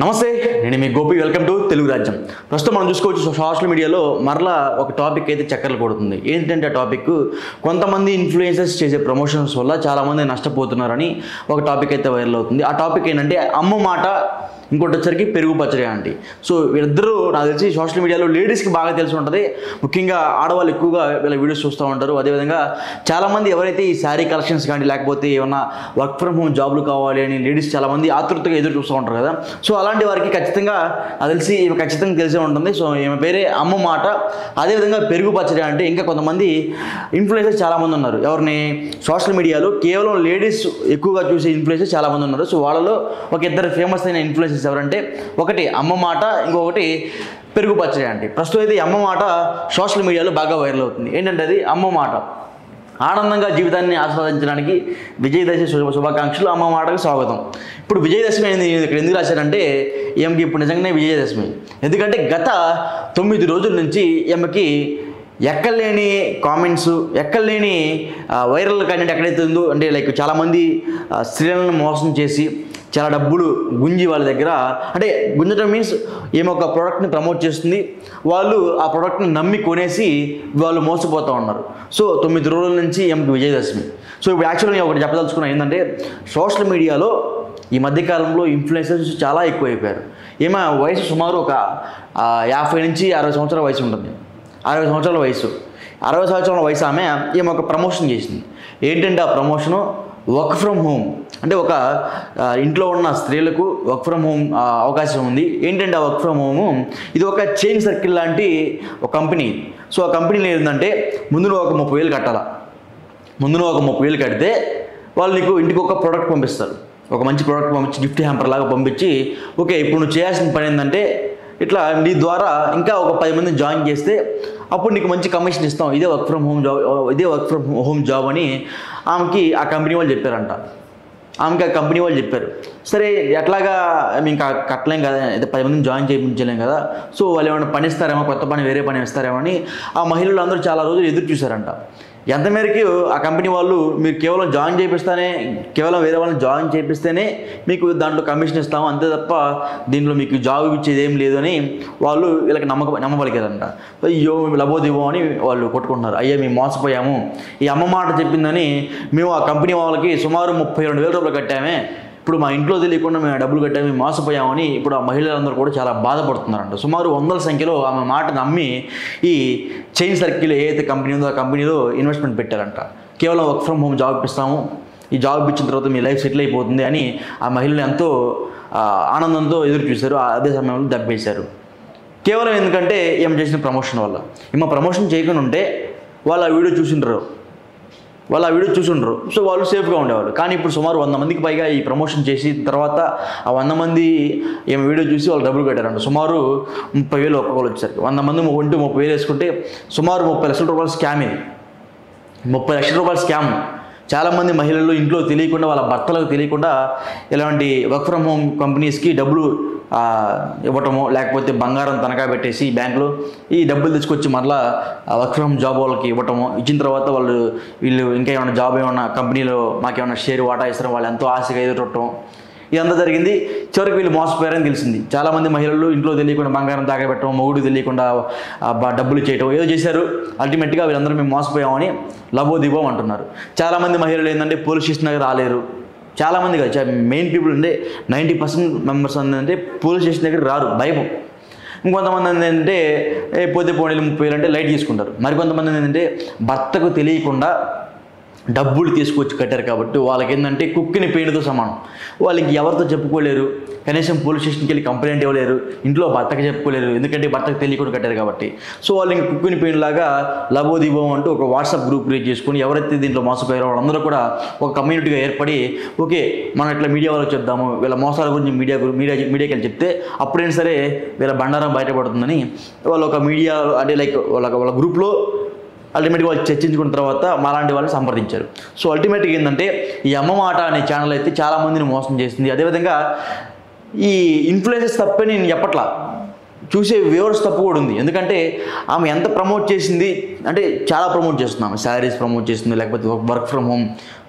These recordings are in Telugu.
నమస్తే, నేను మీ గోపి. వెల్కమ్ టు తెలుగు రాజ్యం. ప్రస్తుతం మనం చూసుకోవచ్చు సోషల్ మీడియాలో మరలా ఒక టాపిక్ అయితే చక్కర్లు కొడుతుంది. ఏంటంటే ఆ టాపిక్ కొంతమంది ఇన్ఫ్లుయెన్సర్స్ చేసే ప్రమోషన్స్ వల్ల చాలామంది నష్టపోతున్నారని ఒక టాపిక్ అయితే వైరల్ అవుతుంది. ఆ టాపిక్ ఏంటంటే అమ్మ మాట, ఇంకోటి వచ్చరికి పెరుగు పచ్చడి ఆంటీ. సో వీళ్ళిద్దరూ నాకు తెలిసి సోషల్ మీడియాలో లేడీస్కి బాగా తెలిసి ఉంటుంది. ముఖ్యంగా ఆడవాళ్ళు ఎక్కువగా వీళ్ళ వీడియోస్ చూస్తూ ఉంటారు. అదేవిధంగా చాలామంది ఎవరైతే ఈ శారీ కలెక్షన్స్ కానీ లేకపోతే ఏమన్నా వర్క్ ఫ్రమ్ హోమ్ జాబ్లు కావాలి అని లేడీస్ చాలామంది ఆతృతగా ఎదురు చూస్తూ ఉంటారు కదా. సో అలాంటి వారికి ఖచ్చితంగా నాకు తెలిసి ఈమె ఖచ్చితంగా తెలిసే ఉంటుంది. సో ఈమె పేరే అమ్మ మాట. అదేవిధంగా పెరుగు పచ్చడి అంటే ఇంకా కొంతమంది ఇన్ఫ్లుయెన్సర్స్ చాలామంది ఉన్నారు. ఎవరిని సోషల్ మీడియాలో కేవలం లేడీస్ ఎక్కువగా చూసే ఇన్ఫ్లుయెన్సర్స్ చాలామంది ఉన్నారు. సో వాళ్ళలో ఒక ఇద్దరు ఫేమస్ అయిన ఇన్ఫ్లుయెన్సర్స్ ఎవరంటే ఒకటి అమ్మ మాట, ఇంకొకటి పెరుగు పచ్చడి ఆంటీ. ప్రస్తుతం అయితే అమ్మ మాట సోషల్ మీడియాలో బాగా వైరల్ అవుతుంది. ఏంటంటే అది అమ్మ మాట. ఆనందంగా జీవితాన్ని ఆస్వాదించడానికి విజయదశమి శుభాకాంక్షలు, అమ్మ మాటకు స్వాగతం. ఇప్పుడు విజయదశమి అనేది ఇక్కడ ఎందుకు రాశారంటే ఈమెకి ఇప్పుడు నిజంగానే విజయదశమి. ఎందుకంటే గత 9 రోజుల నుంచి ఈమెకి ఎక్కలేని కామెంట్స్, ఎక్కలేని వైరల్ కంటెంట్ ఎక్కడైతే ఉందో అంటే లైక్ చాలామంది స్త్రీలను మోసం చేసి చాలా డబ్బులు గుంజి వాళ్ళ దగ్గర, అంటే గుంజడం మీన్స్ ఏమో ఒక ప్రోడక్ట్ని ప్రమోట్ చేస్తుంది, వాళ్ళు ఆ ప్రోడక్ట్ని నమ్మి కొనేసి వాళ్ళు మోసపోతూ ఉన్నారు. సో 9 రోజుల నుంచి ఏమిటి విజయదశమి. సో ఇప్పుడు యాక్చువల్గా నేను ఒకటి చెప్పదలుచుకున్నాను. ఏంటంటే సోషల్ మీడియాలో ఈ మధ్యకాలంలో ఇన్ఫ్లుయెన్సర్స్ చాలా ఎక్కువైపోయారు. ఏమో వయసు సుమారు ఒక 50 నుంచి 60 సంవత్సరాల వయసు ఉంటుంది. 60 సంవత్సరాల వయసు, 60 సంవత్సరాల వయసు ఆమె ఏమో ఒక ప్రమోషన్ చేసింది. ఏంటంటే ఆ ప్రమోషను వర్క్ ఫ్రమ్ హోమ్, అంటే ఒక ఇంట్లో ఉన్న స్త్రీలకు వర్క్ ఫ్రమ్ హోమ్ అవకాశం ఉంది. ఏంటంటే ఆ వర్క్ ఫ్రమ్ హోము ఇది ఒక చైన్ సర్కిల్ లాంటి ఒక కంపెనీ. సో ఆ కంపెనీలో ఏంటంటే ముందు నువ్వు ఒక 30,000 కట్టాలా. ముందు నువ్వు ఒక 30,000 కడితే వాళ్ళు నీకు ఇంటికి ఒక ప్రోడక్ట్ పంపిస్తారు. ఒక మంచి ప్రోడక్ట్ పంపించి గిఫ్ట్ హ్యాంపర్ లాగా పంపించి, ఓకే ఇప్పుడు నువ్వు చేయాల్సిన పని ఏంటంటే ఇట్లా నీ ద్వారా ఇంకా ఒక 10 మందిని జాయిన్ చేస్తే అప్పుడు నీకు మంచి కమిషన్ ఇస్తాం, ఇదే వర్క్ ఫ్రమ్ హోమ్ జాబ్, ఇదే వర్క్ ఫ్రమ్ హోమ్ జాబ్ అని ఆమెకి ఆ కంపెనీ వాళ్ళు చెప్పారంట. ఆమెకి ఆ కంపెనీ వాళ్ళు చెప్పారు. సరే ఎట్లాగా ఇంకా కట్టలేం కదా, 10 మందిని జాయిన్ చేయించలేం కదా, సో వాళ్ళు ఏమైనా పని ఇస్తారేమో, కొత్త పని వేరే పని ఇస్తారేమో అని ఆ మహిళలు అందరూ చాలా రోజులు ఎదురు చూశారంట. ఎంత మేరకు ఆ కంపెనీ వాళ్ళు మీరు కేవలం జాయిన్ చేపిస్తేనే, కేవలం వేరే వాళ్ళని జాయిన్ చేపిస్తేనే మీకు దాంట్లో కమిషన్ ఇస్తాము, అంతే తప్ప దీంట్లో మీకు జాబ్ ఇచ్చేది ఏం లేదు అని వాళ్ళు వీళ్ళకి నమ్మబలికారంట. అయ్యో మేము లబోదివో అని వాళ్ళు కొట్టుకుంటున్నారు. అయ్యో మేము మోసపోయాము, ఈ అమ్మ మాట చెప్పిందని మేము ఆ కంపెనీ వాళ్ళకి సుమారు 32,000 రూపాయలు కట్టామే, ఇప్పుడు మా ఇంట్లో తెలియకుండా మేము డబ్బులు కట్టాము, మేము మోసపోయామని ఇప్పుడు ఆ మహిళలందరూ కూడా చాలా బాధపడుతున్నారంట. సుమారు 100ల సంఖ్యలో ఆమె మాట నమ్మి ఈ చైన్ సర్కిల్ ఏదైతే కంపెనీ ఉందో ఆ కంపెనీలో ఇన్వెస్ట్మెంట్ పెట్టారంట. కేవలం వర్క్ ఫ్రమ్ హోమ్ జాబ్ ఇస్తాము, ఈ జాబ్ ఇచ్చిన తర్వాత మీ లైఫ్ సెటిల్ అయిపోతుంది అని ఆ మహిళలు ఎంతో ఆనందంతో ఎదురు చూశారు. అదే సమయంలో దెబ్బేశారు. కేవలం ఎందుకంటే ఏం చేసిన ప్రమోషన్ వల్ల. ఏమో ప్రమోషన్ చేయకుండా ఉంటే వాళ్ళు ఆ వీడియో చూసిండ్రు, సో వాళ్ళు సేఫ్గా ఉండేవాళ్ళు. కానీ ఇప్పుడు సుమారు 100 మందికి పైగా ఈ ప్రమోషన్ చేసి తర్వాత ఆ 100 మంది ఏమో వీడియో చూసి వాళ్ళు డబ్బులు కట్టారంట. సుమారు 30,000 ఒక్కొక్కరు వచ్చారు. 100 మంది 30,000 వేసుకుంటే సుమారు 30 లక్షల రూపాయల స్కామ్ ఇది. 30 లక్షల రూపాయల స్కామ్. చాలామంది మహిళలు ఇంట్లో తెలియకుండా, వాళ్ళ భర్తలకు తెలియకుండా ఇలాంటి వర్క్ ఫ్రమ్ హోమ్ కంపెనీస్కి డబ్బులు ఇవ్వటము, లేకపోతే బంగారం తనఖా పెట్టేసి బ్యాంకులో ఈ డబ్బులు తెచ్చుకొచ్చి మరలా వర్క్ ఫ్రమ్ జాబ్ వాళ్ళకి ఇవ్వటము. ఇచ్చిన తర్వాత వీళ్ళు ఇంకా ఏమైనా జాబ్ ఏమన్నా కంపెనీలో మాకేమైనా షేర్ వాటా ఇస్తారో వాళ్ళు ఎంతో ఆశగా ఎదురొట్టడం, ఇదంతా జరిగింది. చివరికి వీళ్ళు మోసపోయారని తెలిసింది. చాలామంది మహిళలు ఇంట్లో తెలియకుండా బంగారం తాగబెట్టడం, మొగుడు తెలియకుండా డబ్బులు చేయటం ఏదో చేశారు. అల్టిమేట్గా వీళ్ళందరూ మేము మోసపోయామని లబోదిబో అంటున్నారు. చాలామంది మహిళలు ఏంటంటే పోలీస్ స్టేషన్ దగ్గర రాలేరు. చాలామంది కాదు, మెయిన్ పీపుల్ అంటే 90% మెంబర్స్ ఏంటంటే పోలీస్ స్టేషన్ దగ్గర రారు, భయం. ఇంకొంతమంది ఏంటంటే పోతే పోనీ 30,000 అంటే లైట్ తీసుకుంటారు. మరికొంతమంది ఏంటంటే భర్తకు తెలియకుండా డబ్బులు తీసుకొచ్చి కట్టారు కాబట్టి వాళ్ళకి ఏంటంటే కుక్కిని పెయిన్తో సమానం. వాళ్ళకి ఎవరితో చెప్పుకోలేరు, కనీసం పోలీస్ స్టేషన్కి వెళ్ళి కంప్లైంట్ ఇవ్వలేరు, ఇంట్లో భర్తకు చెప్పుకోలేరు, ఎందుకంటే భర్తకు తెలియకుండా కట్టారు కాబట్టి. సో వాళ్ళు ఇంక కుక్కిని పెయిన్ లాగా లబోదిబో అంటూ ఒక వాట్సాప్ గ్రూప్ క్రియేట్ చేసుకుని ఎవరైతే దీంట్లో మోసపోయారో వాళ్ళందరూ కూడా ఒక కమ్యూనిటీగా ఏర్పడి, ఓకే మనం ఇట్లా మీడియా వాళ్ళకి చెప్దాము, వీళ్ళ మోసాల గురించి మీడియాకి వెళ్ళి చెప్తే అప్పుడైనా సరే వీళ్ళ బండారం బయటపడుతుందని వాళ్ళు ఒక మీడియా అంటే లైక్ వాళ్ళ గ్రూప్లో అల్టిమేట్గా వాళ్ళు చర్చించుకున్న తర్వాత మాలాంటి వాళ్ళు సంప్రదించారు. సో అల్టిమేట్గా ఏంటంటే ఈ అమ్మ మాట అనే ఛానల్ అయితే చాలామందిని మోసం చేస్తుంది. అదేవిధంగా ఈ ఇన్ఫ్లుయెన్సర్స్ తప్పని నేను చెప్పట్లా, చూసే వ్యూవర్స్ తప్పు కూడా ఉంది. ఎందుకంటే ఆమె ఎంత ప్రమోట్ చేసింది అంటే చాలా ప్రమోట్ చేస్తున్నాం, శారీస్ ప్రమోట్ చేస్తుంది, లేకపోతే వర్క్ ఫ్రమ్ హోమ్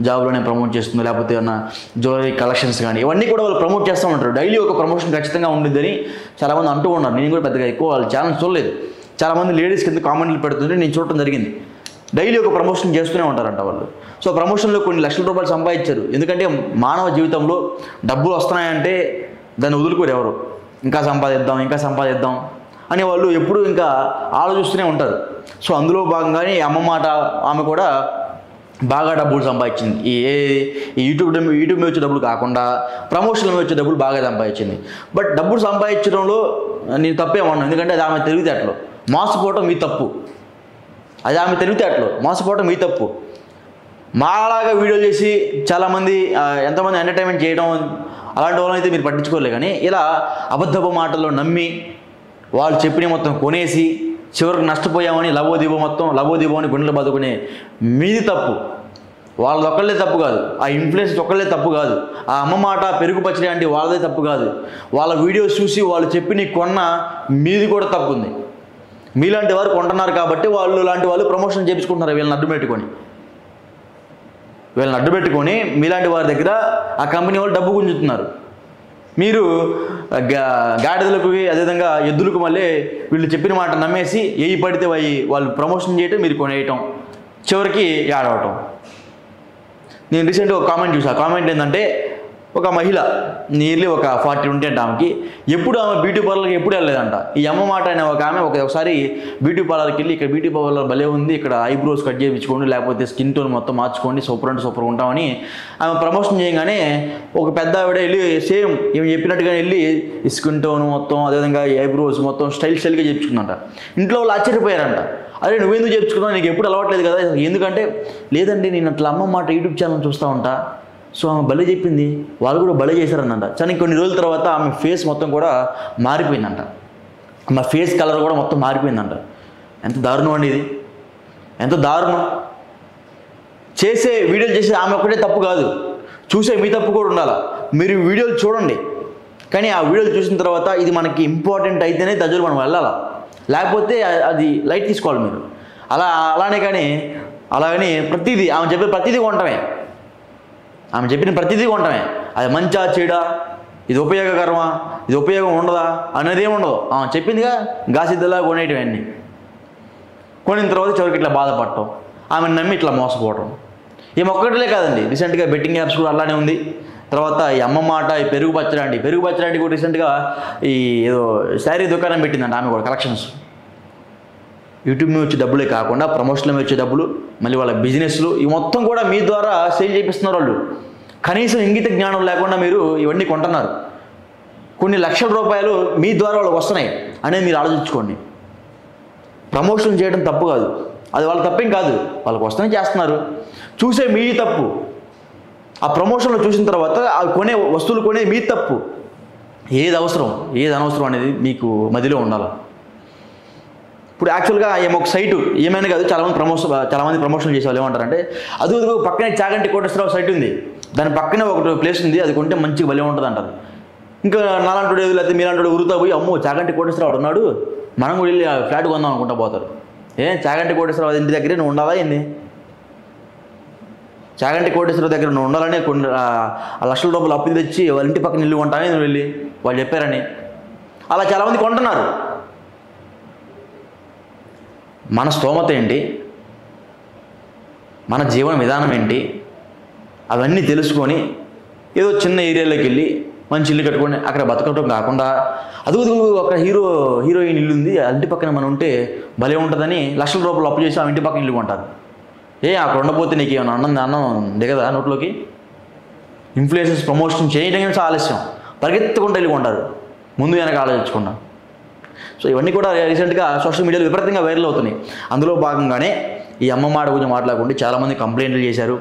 జాబ్లోనే ప్రమోట్ చేస్తుంది, లేకపోతే ఏమన్నా జ్యువెలరీ కలెక్షన్స్ కానీ ఇవన్నీ కూడా వాళ్ళు ప్రమోట్ చేస్తూ ఉంటారు. డైలీ ఒక ప్రమోషన్ ఖచ్చితంగా ఉండిద్దని చాలామంది అంటూ ఉన్నారు. నేను కూడా పెద్దగా ఎక్కువ వాళ్ళ ఛానల్ చూడలేదు. చాలామంది లేడీస్ కింద కామెంట్లు పెడుతుంటే నేను చూడటం జరిగింది. డైలీ ఒక ప్రమోషన్ చేస్తూనే ఉంటారంట వాళ్ళు. సో ప్రమోషన్లో కొన్ని లక్షల రూపాయలు సంపాదించారు. ఎందుకంటే మానవ జీవితంలో డబ్బులు వస్తున్నాయంటే దాన్ని వదులుకోరు ఎవరు. ఇంకా సంపాదిద్దాం అని వాళ్ళు ఎప్పుడు ఇంకా ఆలోచిస్తూనే ఉంటారు. సో అందులో భాగంగానే అమ్మ మాట ఆమె కూడా బాగా డబ్బులు సంపాదించింది. ఈ యూట్యూబ్ మీద వచ్చే డబ్బులు కాకుండా ప్రమోషన్ల మీద వచ్చే డబ్బులు బాగా సంపాదించింది. బట్ డబ్బులు సంపాదించడంలో నేను తప్పేమన్నాను, ఎందుకంటే అది ఆమె తెలివితేటలు. మోసపోవటం మీ తప్పు. అది ఆమె తెలివితేటలు, మోసపోవటం మీ తప్పు. మాలాగా వీడియో చేసి చాలామంది ఎంతమంది ఎంటర్టైన్మెంట్ చేయడం అలాంటి వాళ్ళని అయితే మీరు పట్టించుకోలే. కానీ ఇలా అబద్ధపు మాటల్లో నమ్మి వాళ్ళు చెప్పిన మొత్తం కొనేసి చివరికి నష్టపోయామని లబోదిబో అని గుండెలు బతుకునే మీది తప్పు. వాళ్ళది ఒక్కళ్ళే తప్పు కాదు, ఆ ఇన్ఫ్లుయెన్స్ ఒక్కళ్ళే తప్పు కాదు, ఆ అమ్మ మాట పెరుగు పచ్చడి అంటే వాళ్ళదే తప్పు కాదు. వాళ్ళ వీడియోస్ చూసి వాళ్ళు చెప్పి కొన్న మీది కూడా తప్పు ఉంది. మీలాంటి వారు కొంటున్నారు కాబట్టి వాళ్ళు లాంటి వాళ్ళు ప్రమోషన్ చేయించుకుంటున్నారు. వీళ్ళని అడ్డు పెట్టుకొని మీలాంటి వారి దగ్గర ఆ కంపెనీ వాళ్ళు డబ్బు గుంజుతున్నారు. మీరు గాడిదలకు అదేవిధంగా ఎద్దులకు మళ్ళీ వీళ్ళు చెప్పిన మాట నమ్మేసి ఏవి పడితే వాళ్ళు ప్రమోషన్ చేయటం, మీరు కొనేయటం, చివరికి ఆడవటం. నేను రీసెంట్గా ఒక కామెంట్ చూసాను. ఆ కామెంట్ ఏంటంటే ఒక మహిళ నియర్లీ ఒక 40 ఉంటే అంట ఆమెకి ఎప్పుడు ఆమె బ్యూటీ పార్లర్కి ఎప్పుడు వెళ్ళలేదంట. ఈ అమ్మ మాట అనే ఒక ఆమె ఒకసారి బ్యూటీ పార్లర్కి వెళ్ళి ఇక్కడ బ్యూటీ పార్లర్ భలే ఉంది, ఇక్కడ ఐబ్రోస్ కట్ చేయించుకోండి, లేకపోతే స్కిన్ టోన్ మొత్తం మార్చుకోండి, సూపర్ అంటే సూపర్ ఉంటామని ఆమె ప్రమోషన్ చేయగానే ఒక పెద్ద ఆవిడ వెళ్ళి సేమ్ ఏమి చెప్పినట్టుగా వెళ్ళి స్కిన్ టోన్ మొత్తం అదేవిధంగా ఐబ్రోస్ మొత్తం స్టైల్గా చేయించుకుందంట. ఇంట్లో వాళ్ళు ఆశ్చర్యపోయారంట. అరే నువ్వెందుకు చేయించుకున్నావు, నీకు ఎప్పుడు అలవాట్లేదు కదా. ఎందుకంటే లేదండి నేను అట్లా అమ్మ మాట యూట్యూబ్ ఛానల్ చూస్తూ ఉంటా. సో ఆమె భలే చెప్పింది, వాళ్ళు కూడా భలే చేశారన్నంట. కానీ కొన్ని రోజుల తర్వాత ఆమె ఫేస్ మొత్తం కూడా మారిపోయిందంట. ఆమె ఫేస్ కలర్ కూడా మొత్తం మారిపోయిందంట. ఎంత దారుణం అండి ఇది, ఎంత దారుణం. చేసే వీడియోలు చేసే ఆమె ఒక్కటే తప్పు కాదు, చూసే మీ తప్పు కూడా ఉండాలి. మీరు వీడియోలు చూడండి, కానీ ఆ వీడియోలు చూసిన తర్వాత ఇది మనకి ఇంపార్టెంట్ అయితేనే దగ్గర మనం వెళ్ళాలి, లేకపోతే అది లైట్ తీసుకోవాలి మీరు. అలాగని ప్రతిదీ ఆమె చెప్పే ప్రతిదీ కొంటమే, ఆమె చెప్పిన ప్రతిదీ కొంటమే. అది మంచా చెడా, ఇది ఉపయోగకరమా, ఇది ఉపయోగం ఉండదా అనేది ఏమి ఉండదు. ఆమె చెప్పిందిగా గాసిద్దలా కొనేయటం అన్నీ. కొనిన తర్వాత చివరికి ఇట్లా బాధపడటం, ఆమెను నమ్మి ఇట్లా మోసపోవటం. ఒక్కటిలే కాదండి, రీసెంట్గా బెట్టింగ్ యాప్స్ కూడా అలానే ఉంది. తర్వాత ఈ అమ్మ మాట, ఈ పెరుగు పచ్చడి కూడా రీసెంట్గా ఈ ఏదో శారీ దుకాణం పెట్టిందంట ఆమె కూడా. కలెక్షన్స్ యూట్యూబ్ మీద వచ్చే డబ్బులే కాకుండా ప్రమోషన్ల మీద వచ్చే డబ్బులు, మళ్ళీ వాళ్ళ బిజినెస్లు ఇవి మొత్తం కూడా మీ ద్వారా సేల్ చేపిస్తున్నారు వాళ్ళు. కనీసం ఇంగిత జ్ఞానం లేకుండా మీరు ఇవన్నీ కొంటున్నారు. కొన్ని లక్షల రూపాయలు మీ ద్వారా వాళ్ళకి వస్తున్నాయి అనేది మీరు ఆలోచించుకోండి. ప్రమోషన్ చేయడం తప్పు కాదు, అది వాళ్ళ తప్పేం కాదు, వాళ్ళకి వస్తూనే చేస్తున్నారు. చూసే మీ తప్పు. ఆ ప్రమోషన్లో చూసిన తర్వాత అవి వస్తువులు కొనే మీ తప్పు. ఏది అవసరం ఏది అనవసరం అనేది మీకు మదిలో ఉండాలి. ఇప్పుడు యాక్చువల్గా ఒక సైటు ఏమైనా కాదు, చాలామంది ప్రమోషన్ చేసేవాళ్ళు ఏమంటారంటే అది పక్కనే చాగంటి కోటేశ్వరరావు సైట్ ఉంది, దాని పక్కనే ఒకటి ప్లేస్ ఉంది, అది కొంటే మంచిగా భలే ఉంటుంది అంటారు. ఇంకా నాలాంటి లేకపోతే మీలాంటి ఉరుతా పోయి అమ్మో చాగంటి కోటేశ్వరరావు ఉన్నాడు, మనం కూడా వెళ్ళి ఫ్లాట్ కొందాం అనుకుంటా పోతారు. చాగంటి కోటేశ్వరరావు ఇంటి దగ్గరే నువ్వు ఉండాలా ఏంది? చాగంటి కోటేశ్వరరావు దగ్గర నువ్వు ఉండాలని కొన్ని లక్షల రూపాయలు అప్పు తెచ్చి వాళ్ళ ఇంటి పక్కన ఇల్లు కొంటానే నువ్వు వెళ్ళి వాళ్ళు చెప్పారని అలా చాలామంది కొంటున్నారు. మన స్తోమత ఏంటి, మన జీవన విధానం ఏంటి, అవన్నీ తెలుసుకొని ఏదో చిన్న ఏరియాలోకి వెళ్ళి మంచి ఇల్లు కట్టుకొని అక్కడ బతకటం కాకుండా అది ఒక హీరోయిన్ ఇల్లు ఉంది ఆ ఇంటి పక్కన మనం ఉంటే భలే ఉంటుందని లక్షల రూపాయలు అప్పు చేసి ఆ ఇంటి పక్కన ఇల్లు కొంటారు. అక్కడ ఉండబోతే నీకు ఏమైనా అన్నం దిగదా నోట్లోకి? ఇన్ఫ్లుయెన్సర్స్ ప్రమోషన్ చేయడం ఆలస్యం, పరిగెత్తుకుంటూ వెళ్ళి కొంటారు, ముందు వెనక ఆలోచించకుండా. సో ఇవన్నీ కూడా రీసెంట్గా సోషల్ మీడియాలో విపరీతంగా వైరల్ అవుతున్నాయి. అందులో భాగంగానే ఈ అమ్మ మాట గురించి మాట్లాడకుండా చాలామంది కంప్లైంట్లు చేశారు.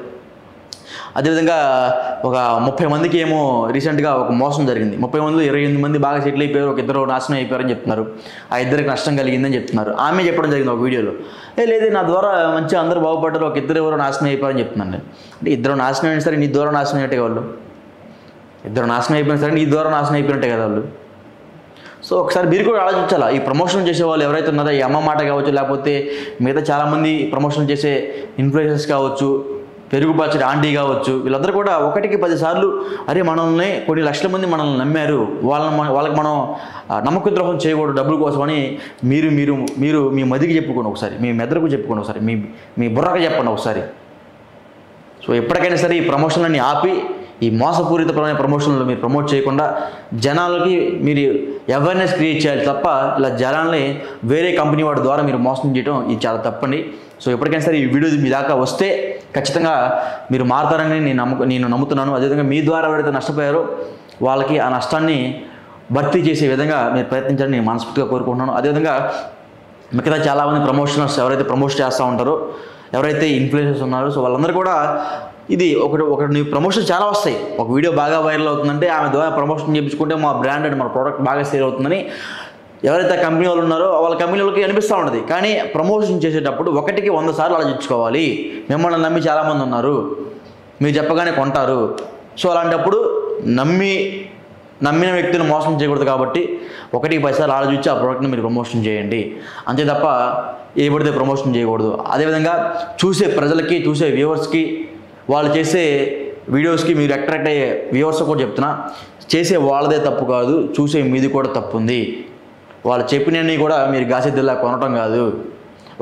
అదేవిధంగా ఒక 30 మందికి ఏమో రీసెంట్గా ఒక మోసం జరిగింది. 30 మందిలో 28 మంది బాగా సెటిల్ అయిపోయారు, ఒక ఇద్దరు నాశనం అయిపోయారని చెప్తున్నారు. ఆ ఇద్దరికి నష్టం కలిగిందని చెప్తున్నారు. ఆమె చెప్పడం జరిగింది ఒక వీడియోలో, లేదు నా ద్వారా మంచిగా అందరూ బాగుపడ్డారు, ఒక ఇద్దరు ఎవరో నాశనం అయిపోయారని చెప్తున్నాను. అంటే ఇద్దరు నాశనం అయినా సరే నీ ద్వారా నాశనం అయ్యేటే వాళ్ళు, ఇద్దరు నాశనం అయిపోయినా సరే నీ ద్వారా నాశనం అయిపోయినట్టే కదా వాళ్ళు. సో ఒకసారి మీరు కూడా ఆలోచించాలా. ఈ ప్రమోషన్ చేసే వాళ్ళు ఎవరైతే ఉన్నారో, ఈ అమ్మ మాట కావచ్చు, లేకపోతే మిగతా చాలామంది ప్రమోషన్ చేసే ఇన్ఫ్లుయెన్సర్స్ కావచ్చు, పెరుగు పచ్చడి ఆంటీ కావచ్చు, వీళ్ళందరూ కూడా 1కి 10 సార్లు అరే మనల్ని కొన్ని లక్షల మంది మనల్ని నమ్మారు, వాళ్ళకి మనం నమ్మక ద్రోహం చేయకూడదు డబ్బుల కోసమని మీరు మీరు మీరు మీ మదికి చెప్పుకోండి ఒకసారి, మీ మెదడుకు చెప్పుకోండి ఒకసారి, మీ బుర్రకు చెప్పండి ఒకసారి. సో ఎప్పటికైనా సరే ఈ ప్రమోషన్లన్నీ ఆపి, ఈ మోసపూరితమైన ప్రమోషన్లు మీరు ప్రమోట్ చేయకుండా జనాలకి మీరు అవేర్నెస్ క్రియేట్ చేయాలి తప్ప ఇలా జనాల్ని వేరే కంపెనీ వాడి ద్వారా మీరు మోసం చేయడం ఇది చాలా తప్పండి. సో ఎప్పటికైనా సరే ఈ వీడియో మీ దాకా వస్తే ఖచ్చితంగా మీరు మారుతారని నేను నమ్ముతున్నాను. అదేవిధంగా మీ ద్వారా ఎవరైతే నష్టపోయారో వాళ్ళకి ఆ నష్టాన్ని భర్తీ చేసే విధంగా మీరు ప్రయత్నించాలని నేను మనస్ఫూర్తిగా కోరుకుంటున్నాను. అదేవిధంగా మిగతా చాలామంది ప్రమోషనర్స్ ఎవరైతే ప్రమోట్ చేస్తూ ఉంటారో, ఎవరైతే ఇన్ఫ్లుయెన్సర్స్ ఉన్నారో, సో వాళ్ళందరూ కూడా ఇది ఒకటి నీ ప్రమోషన్ చాలా వస్తాయి. ఒక వీడియో బాగా వైరల్ అవుతుందంటే ఆమె ద్వారా ప్రమోషన్ చేయించుకుంటే మా బ్రాండ్ అండ్ మన ప్రోడక్ట్ బాగా సేల్ అవుతుందని ఎవరైతే కంపెనీ వాళ్ళు ఉన్నారో వాళ్ళ కంపెనీ వాళ్ళకి అనిపిస్తూ ఉంటుంది. కానీ ప్రమోషన్ చేసేటప్పుడు 1కి 100 సార్లు ఆలోచించుకోవాలి. మిమ్మల్ని నమ్మి చాలామంది ఉన్నారు, మీరు చెప్పగానే కొంటారు. సో అలాంటప్పుడు నమ్మిన వ్యక్తిని మోసం చేయకూడదు. కాబట్టి 1కి 10 సార్లు ఆలోచించి ఆ ప్రోడక్ట్ని మీరు ప్రమోషన్ చేయండి, అంతే తప్ప ఏ పడితే ప్రమోషన్ చేయకూడదు. అదేవిధంగా చూసే ప్రజలకి, చూసే వ్యూవర్స్కి, వాళ్ళు చేసే వీడియోస్కి మీరు అట్రాక్ట్ అయ్యే వ్యూవర్స్ కూడా చెప్తున్నా, చేసే వాళ్ళదే తప్పు కాదు, చూసే మీది కూడా తప్పు ఉంది. వాళ్ళు చెప్పినవన్నీ కూడా మీరు గాసిద్దిలా కొనటం కాదు.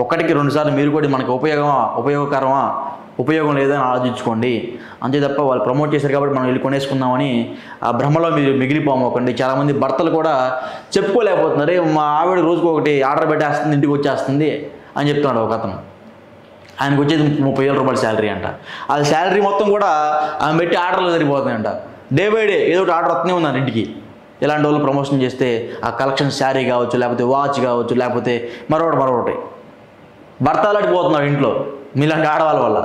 1కి 2 సార్లు మీరు కూడా మనకు ఉపయోగకరమా, ఉపయోగం లేదని ఆలోచించుకోండి, అంతే తప్ప వాళ్ళు ప్రమోట్ చేశారు కాబట్టి మనం వెళ్ళి కొనేసుకుందామని ఆ భ్రమలో మీరు మిగిలిపోమోకండి. చాలామంది భర్తలు కూడా చెప్పుకోలేకపోతున్నారు, మా ఆవిడ రోజుకు ఒకటి ఆర్డర్ పెట్టేస్తుంది, ఇంటికి వచ్చేస్తుంది అని చెప్తున్నాడు ఒక అతను. ఆయనకు వచ్చేది 30,000 రూపాయల శాలరీ అంట. అది శాలరీ మొత్తం కూడా ఆమె పెట్టి ఆర్డర్లు సరిపోతున్నాయంట. డే బై డే ఏదో ఒకటి ఆర్డర్ వస్తూనే ఉన్నాను ఇంటికి. ఇలాంటి వాళ్ళు ప్రమోషన్ చేస్తే ఆ కలెక్షన్ శారీ కావచ్చు, లేకపోతే వాచ్ కావచ్చు, లేకపోతే మరొకటి భర్త అలాంటిపోతున్నాడు ఇంట్లో మీలాంటి ఆడవాళ్ళ వల్ల,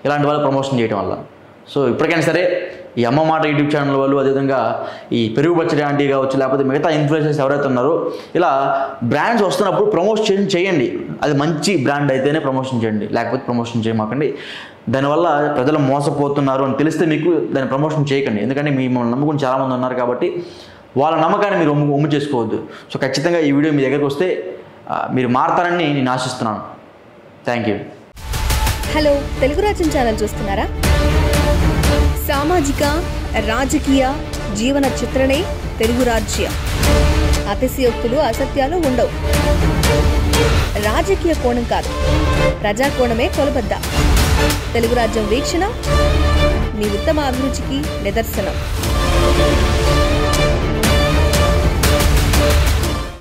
ఇలాంటి వాళ్ళు ప్రమోషన్ చేయడం వల్ల. సో ఇప్పటికైనా సరే ఈ అమ్మ మాట యూట్యూబ్ ఛానల్ వాళ్ళు, అదేవిధంగా ఈ పెరుగు పచ్చడి ఆంటీ కావచ్చు, లేకపోతే మిగతా ఇన్ఫ్లుయెన్సర్స్ ఎవరైతే ఉన్నారో ఇలా బ్రాండ్స్ వస్తున్నప్పుడు ప్రమోషన్ చేయండి. అది మంచి బ్రాండ్ అయితేనే ప్రమోషన్ చేయండి, లేకపోతే ప్రమోషన్ చేయమాకండి. దానివల్ల ప్రజలు మోసపోతున్నారు అని తెలిస్తే మీకు దాన్ని ప్రమోషన్ చేయకండి. ఎందుకంటే మిమ్మల్ని నమ్ముకుని చాలామంది ఉన్నారు కాబట్టి వాళ్ళ నమ్మకాన్ని మీరు ఒమ్ము చేసుకోవద్దు. సో ఖచ్చితంగా ఈ వీడియో మీ దగ్గరికి వస్తే మీరు మారతారని నేను ఆశిస్తున్నాను. Thank you. హలో, తెలుగు రాజ్యం ఛానల్ చూస్తున్నారా? సామాజిక, రాజకీయ జీవన చిత్రణే తెలుగు రాజ్యం. అతిశయోక్తులు, అసత్యాలు ఉండవు. రాజకీయ కోణం కాదు, ప్రజా కోణమే కొలబద్ద. తెలుగు రాజ్యం వీక్షణ మీ ఉత్తమ అభిరుచికి నిదర్శనం.